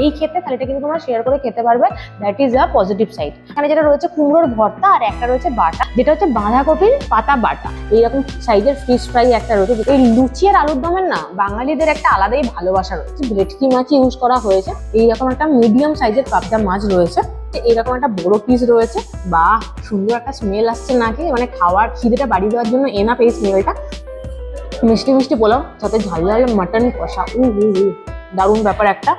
এই ক্ষেত্রে থালিটা কিন্তু তোমরা শেয়ার করে খেতে পারবে, that is a positive side. এখানে যেটা রয়েছে কুমড়োর ভর্তা, আর একটা রয়েছে বাটা, যেটা হচ্ছে বাঁধাকপির পাতা বাটা। এইরকম সাইজের ফিশ ফ্রাই একটা রয়েছে। এই লুচি আর আলুর দমের না বাঙালিদের একটা আলাদাই ভালোবাসা রয়েছে। ভেটকি মাছ ইউজ করা হয়েছে, এইরকম একটা মিডিয়াম সাইজের পাবদা মাছ রয়েছে, এরকম একটা বড় পিস রয়েছে। বাহ, সুন্দর একটা স্মেল আসছে নাকি, মানে খাওয়ার খিদেটা বাড়িয়ে দেওয়ার জন্য এনাফ এই স্মেলটা। মিষ্টি মিষ্টি পোলাও, সাথে ঝাল ঝাল মাটন কষা, দারুণ ব্যাপার একটা।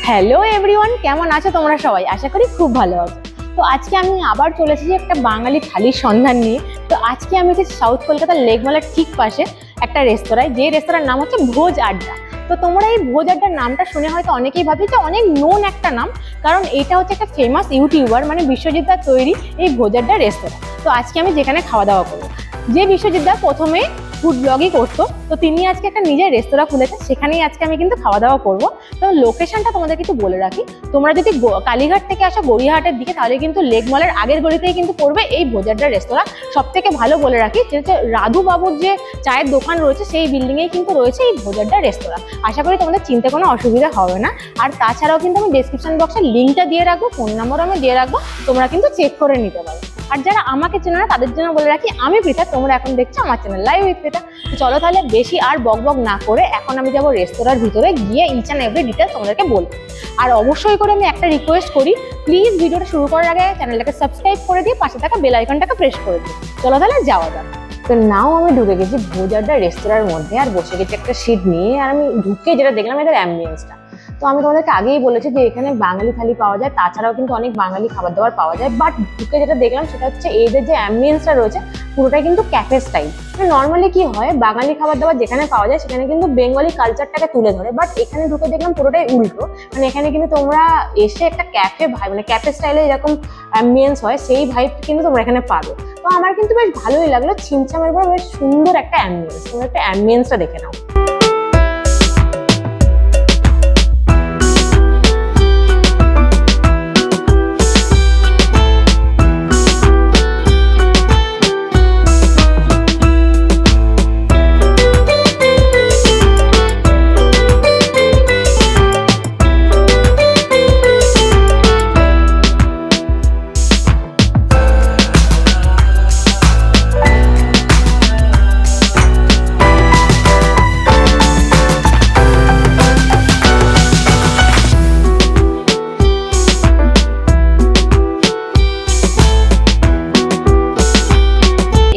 হ্যালো এভরিওয়ান, কেমন আছো তোমরা সবাই? আশা করি খুব ভালো আছো। তো আজকে আমি আবার চলে এসেছি একটা বাঙালি থালির সন্ধান নিয়ে। তো আজকে আমি এসেছি সাউথ কলকাতার লেকমালার ঠিক পাশে একটা রেস্তোরাঁয়, যে রেস্তোরাঁর নাম হচ্ছে ভোজ আড্ডা। তো তোমরা এই ভোজ আড্ডার নামটা শুনে হয়তো অনেকেই ভাবছে যে অনেক নোন একটা নাম, কারণ এটা হচ্ছে একটা ফেমাস ইউটিউবার মানে বিশ্বজিৎ দার তৈরি এই ভোজ আড্ডা রেস্তোরাঁ। তো আজকে আমি যেখানে খাওয়া দাওয়া করবো, যে বিশ্বজিৎ দা প্রথমে ফুড ব্লগই করতো, তো তিনি আজকে একটা নিজের রেস্তোরাঁ খুলেছে, সেখানেই আজকে আমি কিন্তু খাওয়া দাওয়া করবো। তো লোকেশনটা তোমাদেরকে একটু বলে রাখি, তোমরা যদি কালীঘাট থেকে আসো গড়িয়াহাটের দিকে, তাহলে কিন্তু লেক মলের আগের গলিতেই কিন্তু পড়বে এই ভোজ আড্ডা রেস্তোরাঁ। সব থেকে ভালো বলে রাখি যে রাধু বাবুর যে চায়ের দোকান রয়েছে সেই বিল্ডিংয়েই কিন্তু রয়েছে এই ভোজ আড্ডা রেস্তোরাঁ। আশা করি তোমাদের চিনতে কোনো অসুবিধা হবে না। আর তাছাড়াও কিন্তু আমি ডেসক্রিপশন বক্সে লিঙ্কটা দিয়ে রাখবো, ফোন নাম্বারও আমি দিয়ে রাখবো, তোমরা কিন্তু চেক করে নিতে পারো। আর যারা আমাকে চেনো না তাদের জন্য বলে রাখি, আমি পৃথা, তোমরা এখন দেখছো আমার চ্যানেল লাইভ উইথ পৃথা। চলো তাহলে বেশি আর বক বক না করে এখন আমি যাবো রেস্তোরাঁর ভিতরে, গিয়ে ইচ অ্যান্ড এভরি ডিটেলস তোমাদেরকে বলবো। আর অবশ্যই করে আমি একটা রিকোয়েস্ট করি, প্লিজ ভিডিওটা শুরু করার আগে চ্যানেলটাকে সাবস্ক্রাইব করে দিয়ে পাশে থাকা বেল আইকনটাকে প্রেস করে দিই। চলো তাহলে যাওয়া যাক। তো নাও আমি ঢুকে গেছি ভোজ আড্ডা রেস্তোরাঁর মধ্যে, আর বসে গেছি একটা সিট নিয়ে। আর আমি ঢুকে যেটা দেখলাম এদের অ্যাম্বিয়েন্সটা, তো আমি তোমাদেরকে আগেই বলেছি যে এখানে বাঙালি থালি পাওয়া যায়, তাছাড়াও কিন্তু অনেক বাঙালি খাবার দাবার পাওয়া যায়। বাট ঢুকে যেটা দেখলাম সেটা হচ্ছে এদের যে অ্যাম্বিয়েন্সটা রয়েছে পুরোটাই কিন্তু ক্যাফে স্টাইল। মানে নর্মালি কি হয়, বাঙালি খাবার দাবার যেখানে পাওয়া যায় সেখানে কিন্তু বেঙ্গলি কালচারটাকে তুলে ধরে, বাট এখানে ঢুকে দেখলাম পুরোটাই উল্টো। মানে এখানে কিন্তু তোমরা এসে একটা ক্যাফে ভাই, মানে ক্যাফে স্টাইলে এরকম অ্যাম্বিয়েন্স হয় সেই ভাইব কিন্তু তোমরা এখানে পাবে। তো আমার কিন্তু বেশ ভালোই লাগলো, ছিমছামের পর বেশ সুন্দর একটা অ্যাম্বিয়েন্স। তোমরা একটা অ্যাম্বিয়েন্সটা দেখে নাও।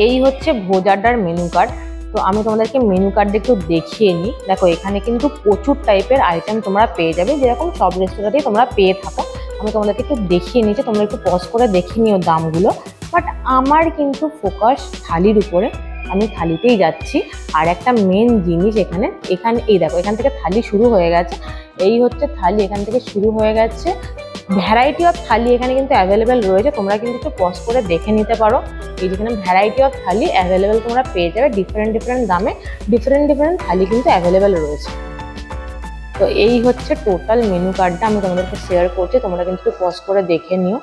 এই হচ্ছে ভোজ আড্ডার মেনু কার্ড। তো আমি তোমাদেরকে মেনু কার্ডটা একটু দেখিয়ে নিই। দেখো এখানে কিন্তু প্রচুর টাইপের আইটেম তোমরা পেয়ে যাবে, যেরকম সব রেস্তোরাঁতেই তোমরা পেয়ে থাকো। আমি তোমাদেরকে একটু দেখিয়ে নিচ্ছি, তোমরা একটু পজ করে দেখে নিও দামগুলো। বাট আমার কিন্তু ফোকাস থালির উপরে, আমি থালিতেই যাচ্ছি। আর একটা মেন জিনিস এখানে এই দেখো, এখান থেকে থালি শুরু হয়ে গেছে। এই হচ্ছে থালি, এখান থেকে শুরু হয়ে গেছে। ভ্যারাইটি অফ থালি এখানে কিন্তু অ্যাভেলেবেল রয়েছে, তোমরা কিন্তু একটু পজ করে দেখে নিতে পারো। এই যেখানে ভ্যারাইটি অফ থালি অ্যাভেলেবেল তোমরা পেয়ে যাবে, ডিফারেন্ট দামে ডিফারেন্ট থালি কিন্তু অ্যাভেলেবেল রয়েছে। তো এই হচ্ছে টোটাল মেনু কার্ডটা আমি তোমাদেরকে শেয়ার করছি, তোমরা কিন্তু একটু পজ করে দেখে নিও।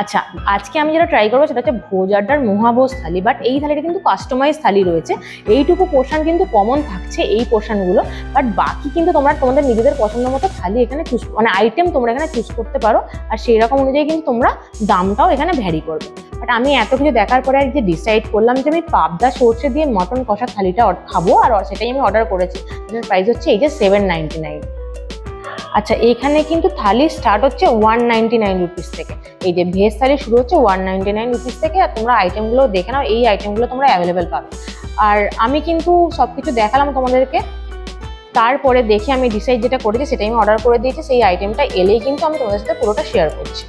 আচ্ছা, আজকে আমি যেটা ট্রাই করবো সেটা হচ্ছে ভোজ আড্ডার মহাভোজ থালি। বাট এই থালিটা কিন্তু কাস্টমাইজ থালি রয়েছে, এইটুকু পোর্শন কিন্তু কমন থাকছে এই পোর্শনগুলো। বাট বাকি কিন্তু তোমরা তোমাদের নিজেদের পছন্দ মতো থালি এখানে চুজ, মানে আইটেম তোমরা এখানে চুজ করতে পারো। আর সেই রকম অনুযায়ী কিন্তু তোমরা দামটাও এখানে ভ্যারি করবে। বাট আমি এত কিছু দেখার পরে আর যে ডিসাইড করলাম যে আমি পাবদা সর্ষে দিয়ে মটন কষা থালিটা খাবো, আর সেটাই আমি অর্ডার করেছি। এটার প্রাইস হচ্ছে এই যে 799। আচ্ছা, এখানে কিন্তু থালি স্টার্ট হচ্ছে 199 রুপিস থেকে। এই যে ভেজ থালি শুরু হচ্ছে 199 রুপিস থেকে। আর তোমরা আইটেমগুলো দেখে নাও, এই আইটেমগুলো তোমরা অ্যাভেলেবেল পাবে। আর আমি কিন্তু সবকিছু দেখালাম তোমাদেরকে, তারপরে দেখে আমি ডিসাইড যেটা করেছি সেটাই আমি অর্ডার করে দিয়েছি। সেই আইটেমটা এলেই কিন্তু আমি তোমাদের সাথে পুরোটা শেয়ার করছি।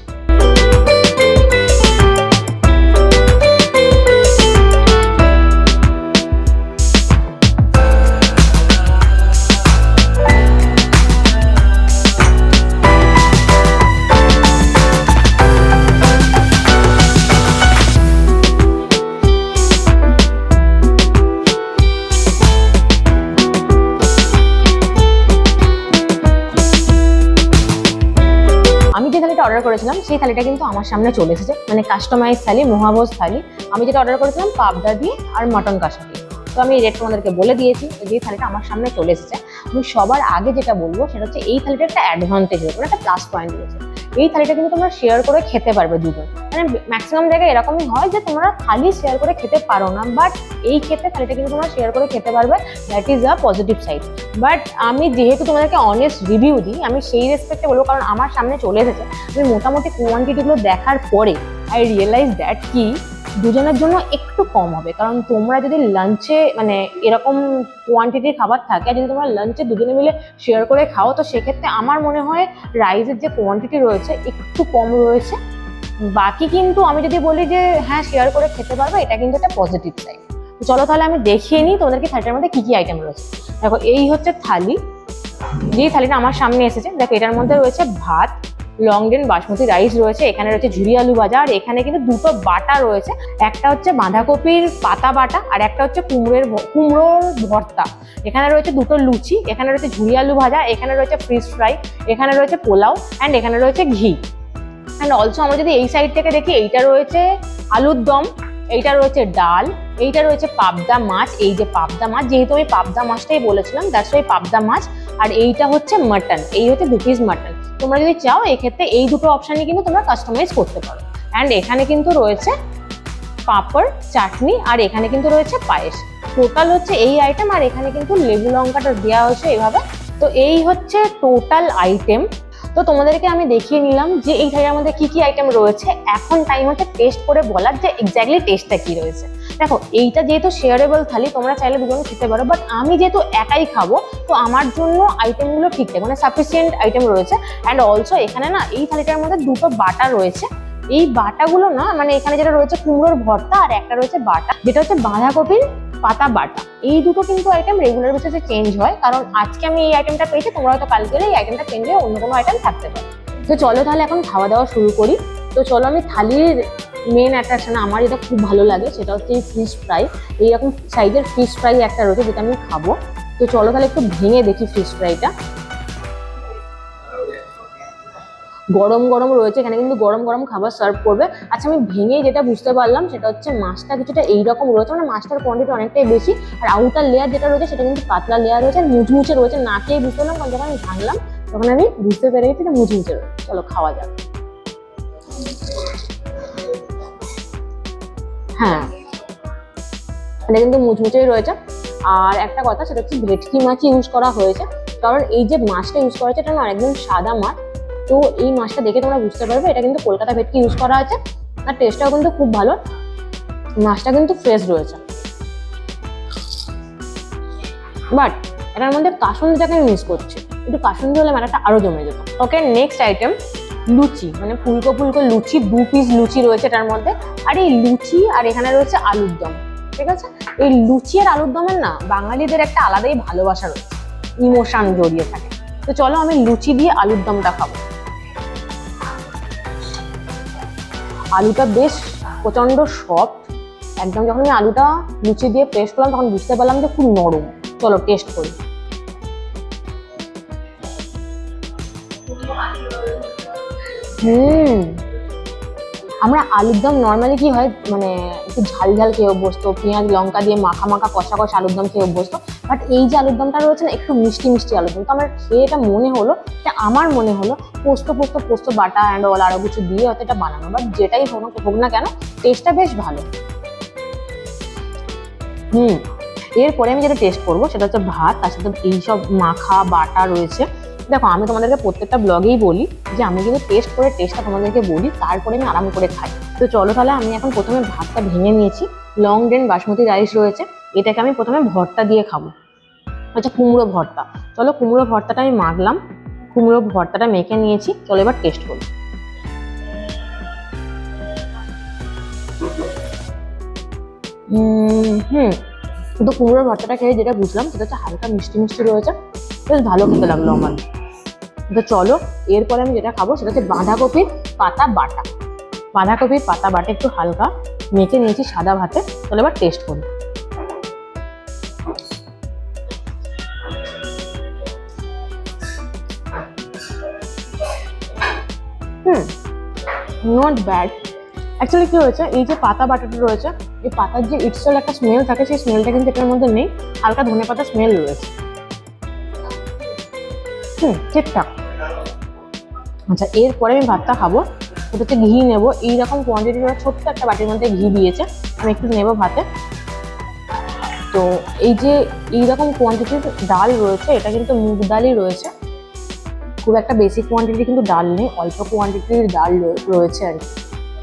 অর্ডার করেছিলাম সেই থালিটা কিন্তু আমার সামনে চলে এসেছে, মানে কাস্টমাইজ থালি, মহাভোজ থালি। আমি যেটা অর্ডার করেছিলাম পাবদা দিয়ে আর মটন কষা দিয়ে। তো আমি রেট তোমাদেরকে বলে দিয়েছি। যে থালিটা আমার সামনে চলে এসেছে, আমি সবার আগে যেটা বলবো সেটা হচ্ছে এই থালিটা একটা অ্যাডভান্টেজ রয়েছে, একটা প্লাস পয়েন্ট রয়েছে। এই থালিটা কিন্তু তোমরা শেয়ার করে খেতে পারবে দুজন। মানে ম্যাক্সিমাম জায়গায় এরকমই হয় যে তোমরা থালি শেয়ার করে খেতে পারো না, বাট এই ক্ষেত্রে থালিটা কিন্তু তোমরা শেয়ার করে খেতে পারবে। That is a positive side. But আমি যেহেতু তোমাদেরকে অনেস্ট রিভিউ দিই, আমি সেই রেসপেক্টে বলবো, কারণ আমার সামনে চলে এসেছে। আমি মোটামুটি কোয়ান্টিটিগুলো দেখার পরে আই রিয়েলাইজ দ্যাট কি দুজনের জন্য একটু কম হবে। কারণ তোমরা যদি লাঞ্চে মানে এরকম কোয়ান্টিটির খাবার থাকে আর যদি তোমরা লাঞ্চে দুজনে মিলে শেয়ার করে খাও, তো সেক্ষেত্রে আমার মনে হয় রাইসের যে কোয়ান্টিটি রয়েছে একটু কম রয়েছে। বাকি কিন্তু আমি যদি বলি যে হ্যাঁ শেয়ার করে খেতে পারবে, এটা কিন্তু একটা পজিটিভ সাইড। চলো তাহলে আমি দেখিয়ে নিই তোমাদেরকে থালিটার মধ্যে কি কি আইটেম রয়েছে। দেখো এই হচ্ছে থালি, যেই থালিটা আমার সামনে এসেছে। দেখো এটার মধ্যে রয়েছে ভাত, লং ডেন বাসমতি রাইস রয়েছে, এখানে রয়েছে ঝুরি আলু ভাজা, আর এখানে কিন্তু দুটো বাটা রয়েছে। একটা হচ্ছে বাঁধাকপির পাতা বাটা আর একটা হচ্ছে কুমড়োর ভর্তা। এখানে রয়েছে দুটো লুচি, এখানে রয়েছে ঝুরি আলু ভাজা, এখানে রয়েছে ফিশ ফ্রাই, এখানে রয়েছে পোলাও অ্যান্ড এখানে রয়েছে ঘি। অ্যান্ড অলসো আমরা যদি এই সাইড থেকে দেখি, এইটা রয়েছে আলুর দম, এইটা রয়েছে ডাল, এইটা রয়েছে পাবদা মাছ। এই যে পাবদা মাছ, যেহেতু আমি পাবদা মাছটাই বলেছিলাম, দ্যাটস ওয়াই পাবদা মাছ। আর এইটা হচ্ছে মাটন, এই হচ্ছে 2 পিস মাটন। তোমরা যদি চাও এক্ষেত্রে এই দুটো অপশানই কিন্তু তোমরা কাস্টমাইজ করতে পারো। অ্যান্ড এখানে কিন্তু রয়েছে পাঁপড়, চাটনি, আর এখানে কিন্তু রয়েছে পায়েস। টোটাল হচ্ছে এই আইটেম, আর এখানে কিন্তু লেবু লঙ্কাটা দেওয়া হয়েছে এভাবে। তো এই হচ্ছে টোটাল আইটেম। তো তোমাদেরকে আমি দেখিয়ে নিলাম যে এই থালির মধ্যে কি কি আইটেম রয়েছে। এখন টাইম হচ্ছে টেস্ট করে বলার যে এক্স্যাক্টলি টেস্টটা কি রয়েছে। দেখো এইটা যেহেতু শেয়ারেবল থালি, তোমরা চাইলে দুজনে খেতে পারো, বাট আমি যেহেতু একাই খাবো তো আমার জন্য আইটেমগুলো ঠিকঠাক মানে সাফিসিয়েন্ট আইটেম রয়েছে। অ্যান্ড অলসো এখানে না এই থালিটার মধ্যে দুটো বাটা রয়েছে। এই বাটাগুলো না মানে এখানে যেটা রয়েছে কুমড়োর ভর্তা, আর একটা রয়েছে বাটা যেটা হচ্ছে বাঁধাকপির পাতা বাটা। এই দুটো কিন্তু আইটেম রেগুলার বেসিসে চেঞ্জ হয়, কারণ আজকে আমি এই আইটেমটা পেয়েছি, তোমরা হয়তো কালকে এই আইটেমটা চেঞ্জ হয়ে অন্য কোনো আইটেম থাকতে পারে। তো চলো তাহলে এখন খাওয়া দাওয়া শুরু করি। তো চলো আমি থালির মেন অ্যাট্রাকশন আমার যেটা খুব ভালো লাগে সেটা হচ্ছে এই ফিশ ফ্রাই। এইরকম সাইজের ফিশ ফ্রাই একটা রয়েছে যেটা আমি খাবো। তো চলো তাহলে একটু ভেঙে দেখি ফিশ ফ্রাইটা। গরম গরম রয়েছে, এখানে কিন্তু গরম গরম খাবার সার্ভ করবে। আচ্ছা আমি ভেঙে যেটা বুঝতে পারলাম সেটা হচ্ছে মাছটা কিছুটা এইরকম রয়েছে, মানে মাছটার কোয়ান্টিটি অনেকটাই বেশি। আর আউটার লেয়ার যেটা রয়েছে সেটা কিন্তু পাতলা লেয়ার রয়েছে, আর মুচমুচে রয়েছে। না খেয়ে বুঝতে পারলাম, কারণ যখন আমি ভাঙলাম তখন আমি বুঝতে পেরে গেছি এটা মুচমুচে রয়েছে। চলো খাওয়া যাক। হ্যাঁ এটা কিন্তু মুচমুচেই রয়েছে। আর একটা কথা সেটা হচ্ছে ভেটকি মাছই ইউজ করা হয়েছে, কারণ এই যে মাছটা ইউজ করা হয়েছে এটা না একদম সাদা মাছ। তো এই মাছটা দেখে তোমরা বুঝতে পারবে এটা কিন্তু কলকাতা ভেটকি ইউজ করা আছে। আর টেস্টটাও কিন্তু খুব ভালো, মাছটা কিন্তু ফ্রেশ রয়েছে। বাট এটার মধ্যে কাসুন্দিটাকে আমি মিস করছি, একটু কাসুন্দি হলে ম্যাটারটা আরো জমে যেত। ওকে নেক্সট আইটেম লুচি, মানে ফুলকো ফুলকো লুচি, 2 পিস লুচি রয়েছে এটার মধ্যে। আর এই লুচি আর এখানে রয়েছে আলুর দম, ঠিক আছে। এই লুচি আর আলুর দমের না বাঙালিদের একটা আলাদাই ভালোবাসা রয়েছে, ইমোশন জড়িয়ে থাকে। তো চলো আমি লুচি দিয়ে আলুর দমটা খাবো। আলুটা বেশ প্রচন্ড সফট একদম। যখন আমি আলুটা লুচি দিয়ে পেস্ট করলাম তখন বুঝতে পারলাম যে খুব নরম। চলো টেস্ট করি। আমরা আলুর দম নর্মালি কি হয় মানে একটু ঝাল ঝাল খেয়ে অভ্যস্ত, পেঁয়াজ লঙ্কা দিয়ে মাখা মাখা কষা কষা আলুর দম খেয়ে অভ্যস্ত। বাট এই যে আলুর দমটা রয়েছে না একটু মিষ্টি মিষ্টি আলুর দম। তো আমার খেয়ে এটা মনে হলো, আমার মনে হলো পোস্ত বাটা অ্যান্ড অল আরো কিছু দিয়ে হয়তো এটা বানানো। বাট যেটাই হোক না কেন টেস্টটা বেশ ভালো। এরপরে আমি যেটা টেস্ট করবো সেটা হচ্ছে ভাত, তার সাথে এইসব মাখা বাটা রয়েছে। দেখো আমি তোমাদেরকে প্রত্যেকটা ব্লগেই বলি যে আমি কিন্তু টেস্ট করে টেস্টটা তোমাদেরকে বলি, তারপরে আমি আরাম করে খাই। তো চলো তাহলে আমি এখন প্রথমে ভাতটা ভেঙে নিয়েছি। লং ডেন বাসমতি রাইস রয়েছে, এটাকে আমি প্রথমে ভর্তা দিয়ে খাবো। আচ্ছা কুমড়ো ভর্তা, চলো কুমড়ো ভর্তাটা আমি মাখলাম, কুমড়ো ভর্তাটা মেখে নিয়েছি। চলো এবার টেস্ট করি। তো কুমড়োর ভর্তাটা খেয়ে যেটা বুঝলাম সেটা হচ্ছে হালকা মিষ্টি মিষ্টি রয়েছে, বেশ ভালো খেতে লাগলো আমার। তো চলো এরপরে আমি যেটা খাবো সেটা হচ্ছে বাঁধাকপির পাতা বাটা। বাঁধাকপির পাতা বাটা একটু হালকা মেখে নিয়েছি সাদা ভাতে। চলো এবার টেস্ট করি। নট ব্যাড, অ্যাকচুয়ালি কি হয়েছে, এই যে পাতা বাটাটা রয়েছে, এই পাতার যে ইটসেল একটা স্মেল থাকে, সেই স্মেলটা কিন্তু এটার মধ্যে নেই। হালকা ধনে পাতা স্মেল রয়েছে। ঠিকঠাক। আচ্ছা, এরপরে আমি ভাতটা খাবো। ওটা হচ্ছে ঘি নেবো, এইরকম কোয়ান্টিটির ছোট্ট একটা বাটির মধ্যে ঘি দিয়েছে, আমি একটু নেবো ভাতে। তো এই যে এইরকম কোয়ান্টিটির ডাল রয়েছে, এটা কিন্তু মুগ ডালই রয়েছে, খুব একটা বেশি কোয়ান্টিটি কিন্তু ডাল নেই, অল্প কোয়ান্টিটির ডাল রয়েছে আর কি।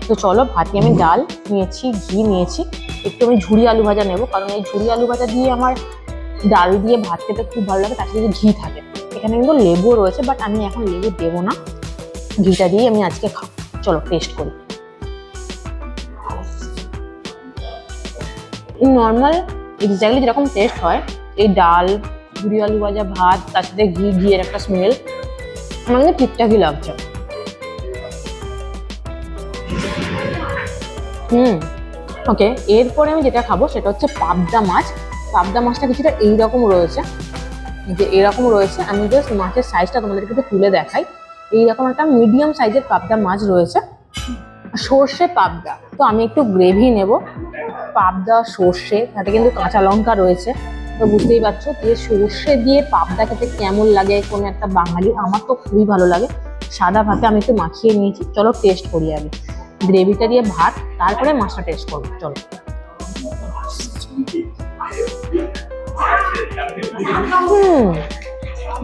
তো চলো, ভাতে আমি ডাল নিয়েছি, ঘি নিয়েছি, একটু আমি ঝুরি আলু ভাজা নেবো, কারণ এই ঝুরি আলু ভাজা দিয়ে আমার ডাল দিয়ে ভাত খেতে খুব ভালো লাগে, তার সাথে যদি ঘি থাকে। এখানে কিন্তু লেবু রয়েছে, বাট আমি এখন লেবু দেবো না, ঘিটা দিয়ে আমি আজকে খাবো। চলো টেস্ট করি। নর্মাল এক্স্যাক্টলি যেরকম টেস্ট হয়, এই ডাল, ঝুরি আলু ভাজা, ভাত, তার সাথে ঘিয়ের একটা স্মেল, আমার কিন্তু ঠিকঠাকই লাগছে। ওকে, এরপরে আমি যেটা খাবো সেটা হচ্ছে পাবদা মাছ। পাবদা মাছটা কিছুটা এইরকম রয়েছে, যে এরকম রয়েছে। আমি জাস্ট মাছের সাইজটা তোমাদেরকে একটু তুলে দেখাই। এইরকম একটা মিডিয়াম সাইজের পাবদা মাছ রয়েছে, সর্ষে পাবদা। তো আমি একটু গ্রেভি নেব, পাবদা সর্ষে, তাতে কিন্তু কাঁচা লঙ্কা রয়েছে। তো বুঝতেই পারছো যে সর্ষে দিয়ে পাবদা খেতে কেমন লাগে কোনো একটা বাঙালি। আমার তো খুবই ভালো লাগে। সাদা ভাতে আমি একটু মাখিয়ে নিয়েছি, চলো টেস্ট করি আগে গ্রেভিটা দিয়ে ভাত, তারপরে মাছটা টেস্ট করবো। চলো।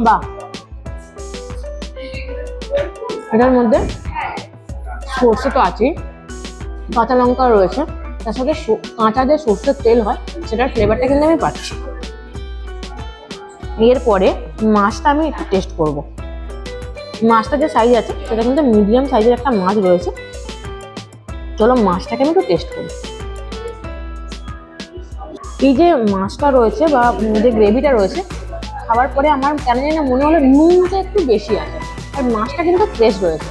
বাহ, এটার মধ্যে সর্ষে তো আছেই, কাঁচা লঙ্কা রয়েছে, তার সাথে কাঁচা যে সর্ষের তেল হয় সেটার ফ্লেভারটা কিন্তু আমি পাচ্ছি। এরপরে মাছটা আমি একটু টেস্ট করব। মাছটা যে সাইজ আছে সেটা কিন্তু মিডিয়াম সাইজের একটা মাছ রয়েছে। চলো মাছটাকে আমি একটু টেস্ট করি। এই যে মাছটা রয়েছে বা যে গ্রেভিটা রয়েছে, খাওয়ার পরে আমার কেন জানি না মনে হলো নুনটা একটু বেশি আছে, আর মাছটা কিন্তু ফ্রেশ রয়েছে।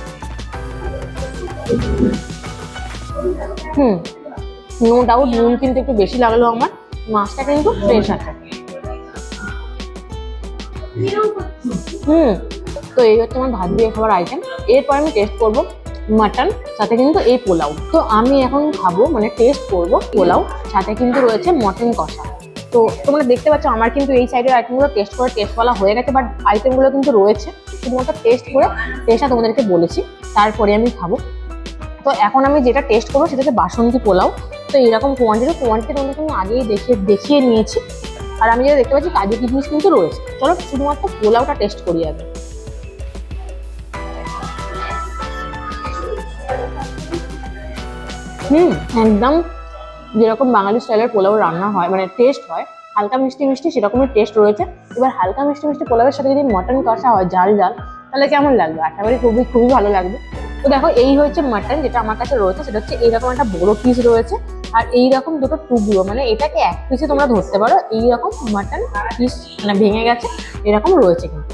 নো ডাউট নুন কিন্তু একটু বেশি লাগলো আমার, মাছটা কিন্তু ফ্রেশ আছে। তো এই হচ্ছে আমার ভাত দিয়ে খাবার আইটেম। এরপর আমি টেস্ট করবো মাটন, সাথে কিন্তু এই পোলাও। তো আমি এখন খাবো, মানে টেস্ট করবো পোলাও, সাথে কিন্তু রয়েছে মটন কষা। তো তোমরা দেখতে পাচ্ছ আমার কিন্তু এই সাইডের আইটেমগুলো টেস্ট করে টেস্ট বলা হয়ে গেছে, বাট আইটেমগুলো কিন্তু রয়েছে, শুধুমাত্র টেস্ট করে টেস্টটা তোমাদেরকে বলেছি, তারপরে আমি খাবো। তো এখন আমি যেটা টেস্ট করবো সেটা হচ্ছে বাসন্তী পোলাও। তো এরকম কোয়ান্টিটি তোমাদের কিন্তু আগেই দেখিয়ে নিয়েছি। আর আমি যেটা দেখতে পাচ্ছি কাজু কিশমিশ কিন্তু রয়েছে। চলো শুধুমাত্র পোলাওটা টেস্ট করি আগে। একদম যেরকম বাঙালি স্টাইলের পোলাও রান্না হয়, মানে টেস্ট হয়, হালকা মিষ্টি মিষ্টি সেরকমই টেস্ট রয়েছে। এবার হালকা মিষ্টি মিষ্টি পোলাওয়ের সাথে যদি মটন কষা হয় ঝাল ঝাল, তাহলে কেমন লাগবে? আশা করি খুবই ভালো লাগবে। তো দেখো, এই হচ্ছে মাটন যেটা আমার কাছে রয়েছে, সেটা হচ্ছে এইরকম একটা বড় পিস রয়েছে, আর এইরকম দুটো টুকরো, মানে এটাকে এক পিসে তোমরা ধরতে পারো, এইরকম মাটন পিস মানে ভেঙে গেছে এরকম রয়েছে কিন্তু।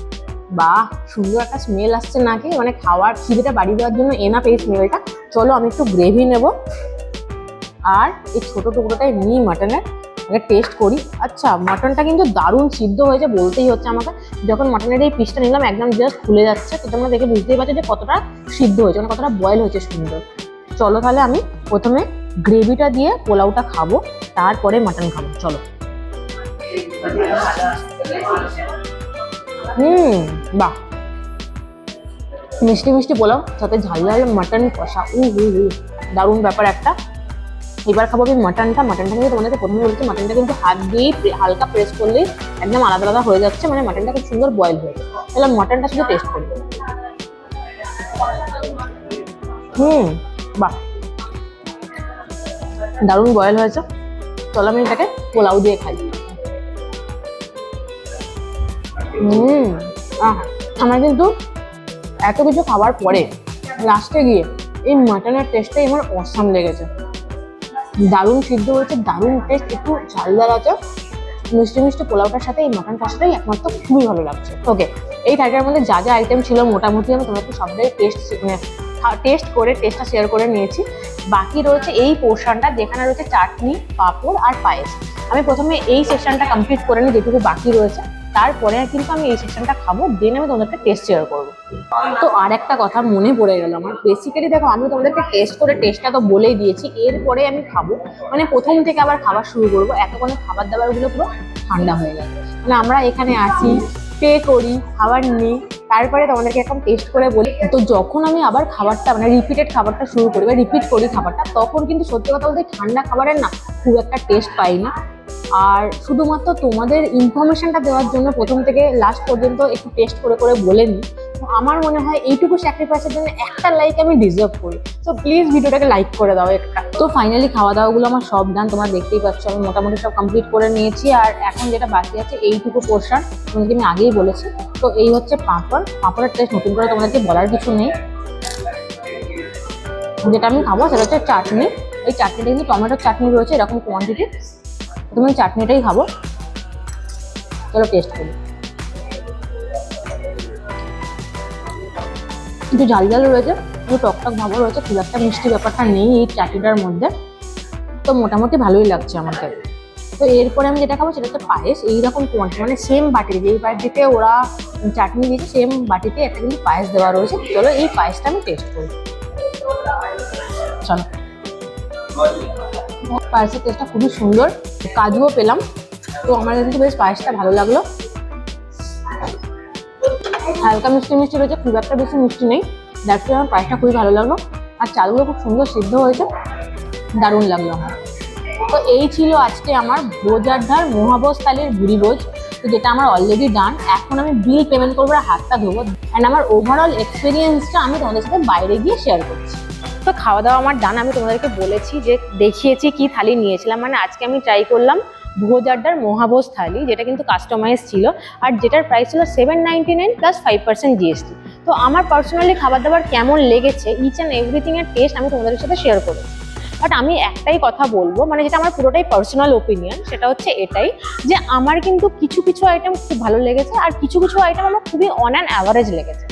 বাহ, সুন্দর একটা স্মেল আসছে নাকি, মানে খাওয়ার খিদেটা বাড়িয়ে দেওয়ার জন্য এনাফ এই স্মেলটা। চলো আমি একটু গ্রেভি নেব, আর এই ছোট টুকরোটাই নিই মাটনের, টেস্ট করি। আচ্ছা, মাটনটা কিন্তু দারুণ সিদ্ধ হয়েছে বলতেই হচ্ছে আমাকে। যখন মাটনের এই পিসটা নিলাম একদম জাস্ট খুলে যাচ্ছে, তো তোমরা দেখে বুঝতেই পারছো যে কতটা সিদ্ধ হয়েছে, মানে কতটা বয়েল হয়েছে সুন্দর। চলো তাহলে আমি প্রথমে গ্রেভিটা দিয়ে পোলাওটা খাবো, তারপরে মাটন খাবো। চলো। বাহ, মিষ্টি মিষ্টি পোলাও, সাথে ঝাল ঝাল মাটন কষা, দারুণ ব্যাপার একটা। এবার খাবো আমি মাটনটা। কিন্তু তোমাদেরকে প্রথমে বলছি, মাটনটা কিন্তু হাত দিয়েই হালকা প্রেস করলেই একদম আলাদা আলাদা হয়ে যাচ্ছে, মানে মাটনটা খুব সুন্দর বয়েল হয়ে যাচ্ছে। তাহলে মাটনটা শুধু টেস্ট করবো। বাহ, দারুণ বয়েল হয়েছে। চলো আমি এটাকে পোলাও দিয়ে খাই। আমার কিন্তু এত কিছু খাওয়ার পরে লাস্টে গিয়ে এই মাটনের টেস্টটাই আমার অসাম লেগেছে। দারুণ সিদ্ধ হয়েছে, দারুণ টেস্ট, একটু ঝাল ঝাল আছে, মিষ্টি মিষ্টি পোলাওটার সাথে এই মাটন কষাটাই একমাত্র খুবই ভালো লাগছে। ওকে, এই থার্টির মধ্যে যা যা আইটেম ছিল মোটামুটি আমি তোমাকে সবটাই টেস্ট করে টেস্টটা শেয়ার করে নিয়েছি। বাকি রয়েছে এই পোর্শনটা, যেখানে রয়েছে চাটনি, পাঁপড় আর পায়েস। আমি প্রথমে এই সেকশনটা কমপ্লিট করে নিই যেটুকু বাকি রয়েছে, তারপরে কিন্তু আমি এই সেকশনটা খাবো, দেন আমি তোমাদেরকে টেস্ট শেয়ার করবো। তো আর একটা কথা মনে পড়ে গেল আমার, বেসিক্যালি দেখো আমি তোমাদেরকে টেস্ট করে টেস্টটা তো বলেই দিয়েছি, এরপরে আমি খাবো, মানে প্রথম থেকে আবার খাবার শুরু করবো, এতক্ষণে খাবার দাবারগুলো পুরো ঠান্ডা হয়ে গেল। মানে আমরা এখানে আসি, পে করি, খাবার নিই, তারপরে তোমাদেরকে এখন টেস্ট করে বলি। তো যখন আমি আবার খাবারটা মানে রিপিটেড খাবারটা শুরু করি বা রিপিট করি খাবারটা, তখন কিন্তু সত্যি কথা বলতে ঠান্ডা খাবারের না খুব একটা টেস্ট পাই না। আর শুধুমাত্র তোমাদের ইনফরমেশনটা দেওয়ার জন্য প্রথম থেকে লাস্ট পর্যন্ত একটু টেস্ট করে করে বলে নিই। তো আমার মনে হয় এইটুকু স্যাক্রিফাইসের জন্য একটা লাইক আমি ডিজার্ভ করি। তো প্লিজ ভিডিওটাকে লাইক করে দাও একটা। তো ফাইনালি খাওয়া দাওয়াগুলো আমার সব ডান, তোমরা দেখতেই পাচ্ছ আমি মোটামুটি সব কমপ্লিট করে নিয়েছি। আর এখন যেটা বাকি আছে এইটুকু পোর্শন, তোমাদেরকে আমি আগেই বলেছি। তো এই হচ্ছে পাঁপড়, পাঁপড়ের টেস্ট নতুন করে তোমাদেরকে বলার কিছু নেই। যেটা আমি খাবো সেটা হচ্ছে চাটনি। এই চাটনিটা কিন্তু টমেটোর চাটনি রয়েছে এরকম কোয়ান্টিটি, তুমি চাটনিটাই খাবো। চলো টেস্ট করি। একটু ঝাল ঝাল রয়েছে, একটু টকটক ভাবও রয়েছে, খুব একটা মিষ্টি ব্যাপারটা নেই এই চাটনিটার মধ্যে। তো মোটামুটি ভালোই লাগছে আমাকে। তো এরপরে আমি যেটা খাবো সেটা হচ্ছে পায়েস। এইরকম কোয়ান্টিটি মানে সেম বাটিতে, যেই বাটিতে ওরা চাটনি দিয়েছে সেম বাটিতে একটা কিন্তু পায়েস দেওয়া রয়েছে। চলো এই পায়েসটা আমি টেস্ট করি। চলো, পায়েসের টেস্টটা খুবই সুন্দর, কাজুও পেলাম। তো আমার কিন্তু বেশ পায়েসটা ভালো লাগলো। হালকা মিষ্টি মিষ্টি রয়েছে, খুব একটা বেশি মিষ্টি নেই, দ্যাটস ওয়াই আমার পায়েসটা খুবই ভালো লাগলো। আর চালগুলো খুব সুন্দর সিদ্ধ হয়েছে, দারুণ লাগলো আমার। তো এই ছিল আজকে আমার ভোজ আড্ডার মহাভোজ থালির ভুরি ভোজ। তো যেটা আমার অলরেডি ডান। এখন আমি বিল পেমেন্ট করবো আর হাতটা ধোবো, অ্যান্ড আমার ওভারঅল এক্সপিরিয়েন্সটা আমি তোমাদের সাথে বাইরে গিয়ে শেয়ার করছি। তো খাওয়া দাওয়া আমার ডান। আমি তোমাদেরকে বলেছি যে দেখিয়েছি কি থালি নিয়েছিলাম, মানে আজকে আমি ট্রাই করলাম ভোজ আড্ডার মহাভোজ থালি, যেটা কিন্তু কাস্টমাইজ ছিল আর যেটার প্রাইস ছিল 799 প্লাস 5% জিএসটি। তো আমার পার্সোনালি খাবার দাবার কেমন লেগেছে, ইচ অ্যান্ড এভরিথিং এর টেস্ট আমি তোমাদের সাথে শেয়ার করেছি। বাট আমি একটাই কথা বলবো, মানে যেটা আমার পুরোটাই পার্সোনাল ওপিনিয়ন, সেটা হচ্ছে এটাই যে আমার কিন্তু কিছু কিছু আইটেম খুব ভালো লেগেছে আর কিছু কিছু আইটেম আমার খুবই অন অ্যান অ্যাভারেজ লেগেছে।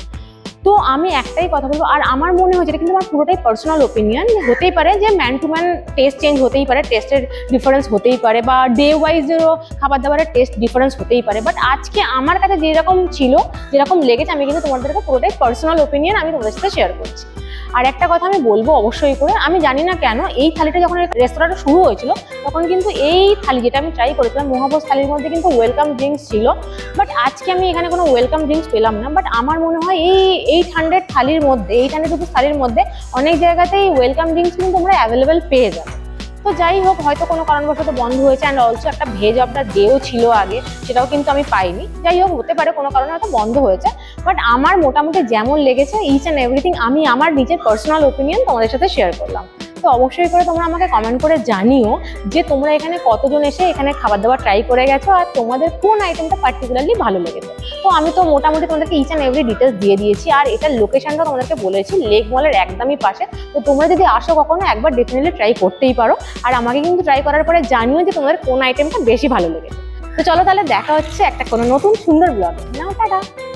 তো আমি একটাই কথা বলবো, আর আমার মনে হয় যেটা কিন্তু আমার পুরোটাই পার্সোনাল ওপিনিয়ন, হতেই পারে যে man to man test change হতেই পারে, টেস্টের ডিফারেন্স হতেই পারে, বা ডে ওয়াইজেরও খাবার দাবারের টেস্ট ডিফারেন্স হতেই পারে। বাট আজকে আমার কাছে যেরকম ছিল, যেরকম লেগেছে, আমি কিন্তু তোমাদেরকে পুরোটাই পার্সোনাল ওপিনিয়ন আমি তোমাদের সাথে শেয়ার করছি। আর একটা কথা আমি বলবো অবশ্যই করে, আমি জানি না কেন এই থালিটা যখন রেস্তোরাঁটা শুরু হয়েছিল তখন কিন্তু এই থালি যেটা আমি ট্রাই করেছিলাম মহাভোজ থালির মধ্যে কিন্তু ওয়েলকাম ড্রিঙ্কস ছিল। বাট আজকে আমি এখানে কোনো ওয়েলকাম ড্রিঙ্কস পেলাম না। বাট আমার মনে হয় এই 800 থালির মধ্যে, 800 রুপিস থালির মধ্যে অনেক জায়গাতেই ওয়েলকাম ড্রিঙ্কস কিন্তু তোমরা অ্যাভেলেবেল পেয়ে যাবে। তো যাই হোক, হয়তো কোনো কারণবশত বন্ধ হয়েছে। অ্যান্ড অলসো একটা ভেজ অফটা ডেও ছিল আগে, সেটাও কিন্তু আমি পাইনি। যাই হোক, হতে পারে কোনো কারণে হয়তো বন্ধ হয়েছে। বাট আমার মোটামুটি যেমন লেগেছে ইচ অ্যান্ড এভরিথিং আমি আমার নিজের পার্সোনাল ওপিনিয়ন তোমাদের সাথে শেয়ার করলাম। তো অবশ্যই করে তোমরা আমাকে কমেন্ট করে জানিও যে তোমরা এখানে কতজন এসে এখানে খাবার দাবার ট্রাই করে গেছো আর তোমাদের কোন আইটেমটা পার্টিকুলারলি ভালো লেগেছে। তো আমি তো মোটামুটি তোমাদেরকে ইচ অ্যান্ড এভরি ডিটেলস দিয়ে দিয়েছি। আর এটার লোকেশনটা তোমাদেরকে বলেছি লেক মলের একদমই পাশে। তো তোমরা যদি আসো কখনো, একবার ডেফিনেটলি ট্রাই করতেই পারো। আর আমাকে কিন্তু ট্রাই করার পরে জানিও যে তোমাদের কোন আইটেমটা বেশি ভালো লেগেছে। তো চলো তাহলে দেখা হচ্ছে একটা কোনো নতুন সুন্দর ব্লগে। নাও টাটা।